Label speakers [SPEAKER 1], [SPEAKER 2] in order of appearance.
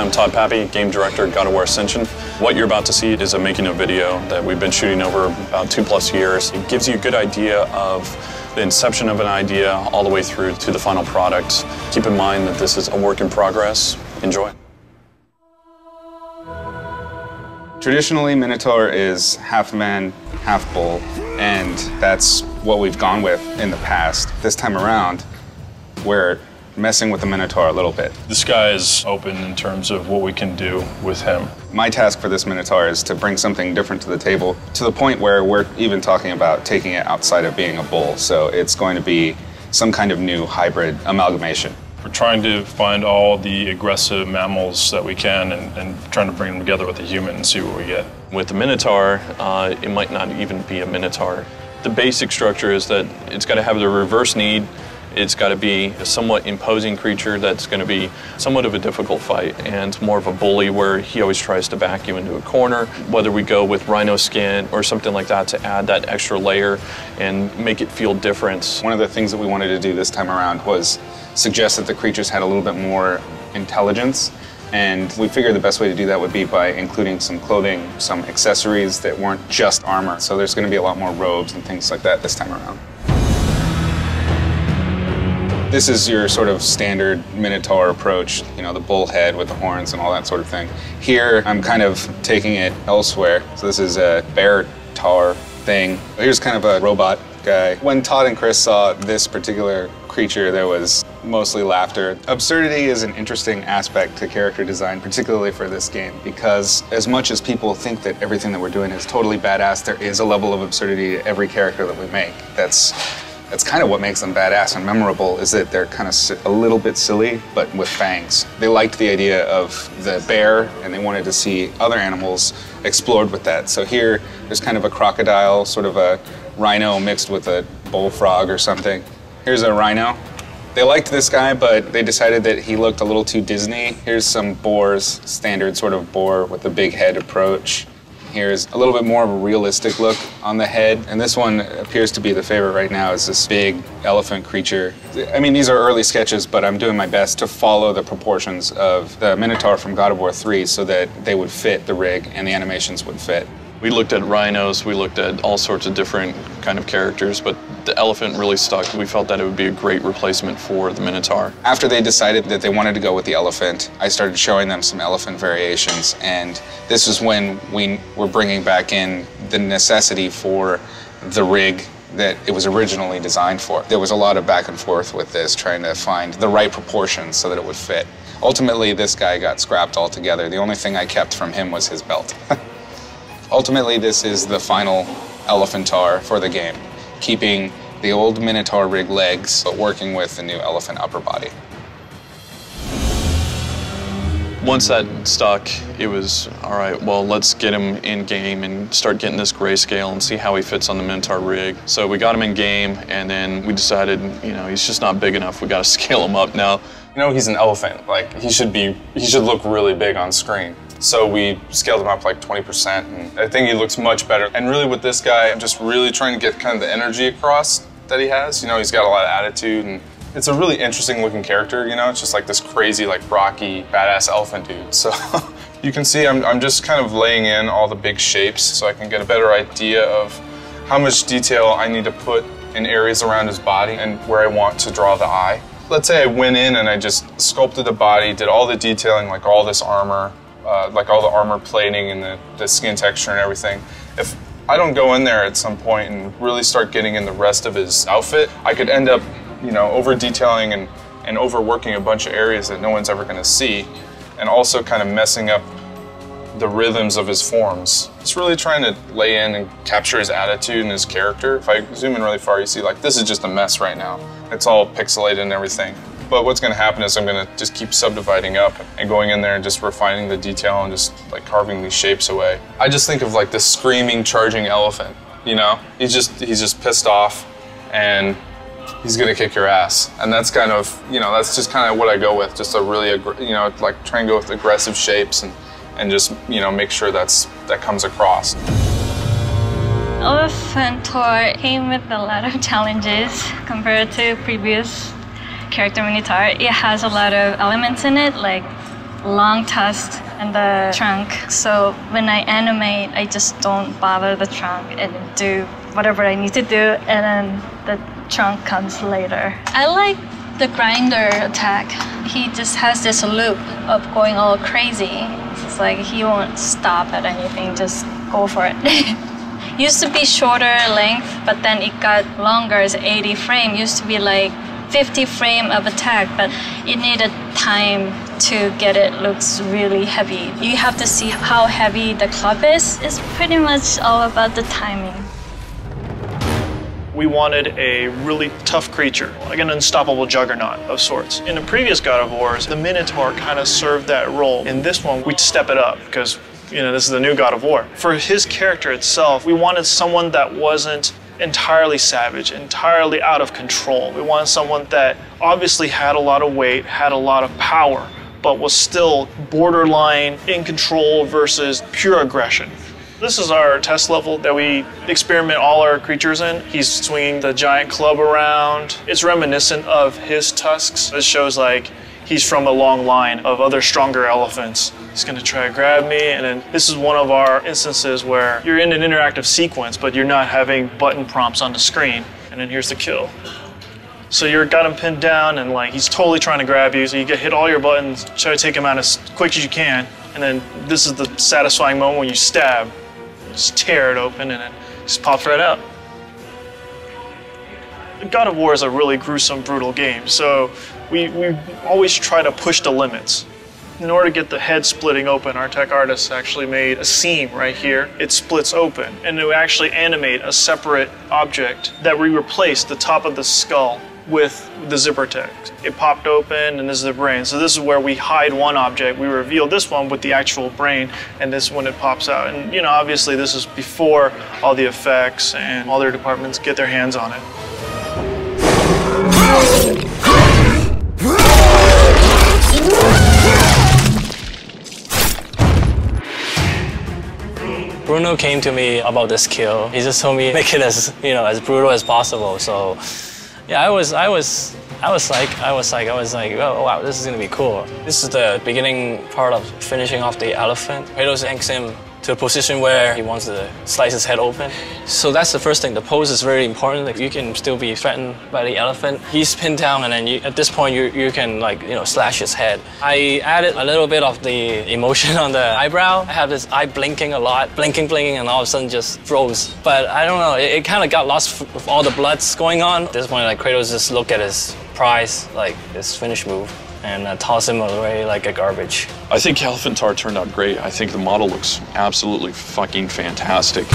[SPEAKER 1] Hi, I'm Todd Pappy, Game Director at God of War Ascension. What you're about to see is a making of video that we've been shooting over about 2+ years. It gives you a good idea of the inception of an idea all the way through to the final product. Keep in mind that this is a work in progress. Enjoy.
[SPEAKER 2] Traditionally, Minotaur is half man, half bull, and that's what we've gone with in the past. This time around, we're messing with the Minotaur a little bit.
[SPEAKER 3] The sky is open in terms of what we can do with him.
[SPEAKER 2] My task for this Minotaur is to bring something different to the table, to the point where we're even talking about taking it outside of being a bull. So it's going to be some kind of new hybrid amalgamation.
[SPEAKER 3] We're trying to find all the aggressive mammals that we can and trying to bring them together with a human and see what we get.
[SPEAKER 1] With the Minotaur, it might not even be a Minotaur. The basic structure is that it's got to have the reverse need. It's got to be a somewhat imposing creature that's going to be somewhat of a difficult fight and more of a bully where he always tries to back you into a corner. Whether we go with rhino skin or something like that to add that extra layer and make it feel different.
[SPEAKER 2] One of the things that we wanted to do this time around was suggest that the creatures had a little bit more intelligence, and we figured the best way to do that would be by including some clothing, some accessories that weren't just armor. So there's going to be a lot more robes and things like that this time around. This is your sort of standard Minotaur approach, you know, the bull head with the horns and all that sort of thing. Here, I'm kind of taking it elsewhere. So this is a bear tar thing. Here's kind of a robot guy. When Todd and Chris saw this particular creature, there was mostly laughter. Absurdity is an interesting aspect to character design, particularly for this game, because as much as people think that everything that we're doing is totally badass, there is a level of absurdity to every character that we make. That's kind of what makes them badass and memorable, is that they're kind of a little bit silly, but with fangs. They liked the idea of the bear, and they wanted to see other animals explored with that. So here, there's kind of a crocodile, sort of a rhino mixed with a bullfrog or something. Here's a rhino. They liked this guy, but they decided that he looked a little too Disney. Here's some boars, standard sort of boar with a big head approach. Here's a little bit more of a realistic look on the head. And this one appears to be the favorite right now, is this big elephant creature. I mean, these are early sketches, but I'm doing my best to follow the proportions of the Minotaur from God of War 3 so that they would fit the rig and the animations would fit.
[SPEAKER 1] We looked at rhinos, we looked at all sorts of different kind of characters, but the elephant really stuck. We felt that it would be a great replacement for the Minotaur.
[SPEAKER 2] After they decided that they wanted to go with the elephant, I started showing them some elephant variations, and this is when we were bringing back in the necessity for the rig that it was originally designed for. There was a lot of back and forth with this, trying to find the right proportions so that it would fit. Ultimately, this guy got scrapped altogether. The only thing I kept from him was his belt. Ultimately, this is the final Elephantaur for the game, keeping the old Minotaur rig legs, but working with the new elephant upper body.
[SPEAKER 1] Once that stuck, it was, all right, well, let's get him in game and start getting this grayscale and see how he fits on the Minotaur rig. So we got him in game, and then we decided, you know, he's just not big enough. We got to scale him up now.
[SPEAKER 4] You know, he's an elephant. Like, he should look really big on screen. So we scaled him up like 20%, and I think he looks much better. And really with this guy, I'm just really trying to get kind of the energy across that he has. You know, he's got a lot of attitude, and it's a really interesting looking character, you know? It's just like this crazy, like rocky, badass elephant dude. So you can see I'm just kind of laying in all the big shapes so I can get a better idea of how much detail I need to put in areas around his body and where I want to draw the eye. Let's say I went in and I just sculpted the body, did all the detailing, like all this armor, like all the armor plating and the skin texture and everything. If I don't go in there at some point and really start getting in the rest of his outfit, I could end up, you know, over detailing and overworking a bunch of areas that no one's ever going to see, and also kind of messing up the rhythms of his forms. Just really trying to lay in and capture his attitude and his character. If I zoom in really far, you see like this is just a mess right now. It's all pixelated and everything. But what's going to happen is I'm going to just keep subdividing up and going in there and just refining the detail and just like carving these shapes away. I just think of like this screaming, charging elephant, you know? He's just pissed off and he's going to kick your ass. And that's kind of, you know, that's just kind of what I go with. Just a really, you know, like try and go with aggressive shapes and just, you know, make sure that comes across.
[SPEAKER 5] Elephantaur came with a lot of challenges compared to previous character Minotaur. It has a lot of elements in it, like long tusks and the trunk. So when I animate, I just don't bother the trunk and do whatever I need to do, and then the trunk comes later. I like the grinder attack. He just has this loop of going all crazy. It's like he won't stop at anything, just go for it. Used to be shorter length, but then it got longer. It's 80 frame. Used to be like 50 frame of attack, but it needed time to get it looks really heavy. You have to see how heavy the club is. It's pretty much all about the timing.
[SPEAKER 6] We wanted a really tough creature, like an unstoppable juggernaut of sorts. In the previous God of Wars, the Minotaur kind of served that role. In this one, we step it up because, this is the new God of War. For his character itself, we wanted someone that wasn't entirely savage, entirely out of control. We wanted someone that obviously had a lot of weight, had a lot of power, but was still borderline in control versus pure aggression. This is our test level that we experiment all our creatures in. He's swinging the giant club around. It's reminiscent of his tusks. It shows like he's from a long line of other stronger elephants. He's gonna try to grab me, and then this is one of our instances where you're in an interactive sequence, but you're not having button prompts on the screen. And then here's the kill. So you've got him pinned down, and like he's totally trying to grab you, so you hit all your buttons, try to take him out as quick as you can, and then this is the satisfying moment when you stab. Just tear it open and it just pops right out. God of War is a really gruesome, brutal game, so we always try to push the limits. In order to get the head splitting open, our tech artists actually made a seam right here. It splits open, and to actually animate a separate object that we replaced the top of the skull with the zipper text. It popped open, and this is the brain. So this is where we hide one object. We reveal this one with the actual brain, and this one it pops out. And obviously this is before all the effects and all their departments get their hands on it.
[SPEAKER 7] Bruno came to me about this kill. He just told me make it as as brutal as possible. So yeah, I was like, oh wow, this is gonna be cool. This is the beginning part of finishing off the elephant. Kratos yanks him to a position where he wants to slice his head open. So that's the first thing. The pose is very important. Like, you can still be threatened by the elephant. He's pinned down, and then at this point you can slash his head. I added a little bit of the emotion on the eyebrow. I have this eye blinking a lot, blinking, and all of a sudden just froze. But I don't know, it kind of got lost with all the bloods going on. At this point, like, Kratos just looked at his prize, like his finish move, and toss him away like a garbage.
[SPEAKER 1] I think Elephantaur turned out great. I think the model looks absolutely fucking fantastic.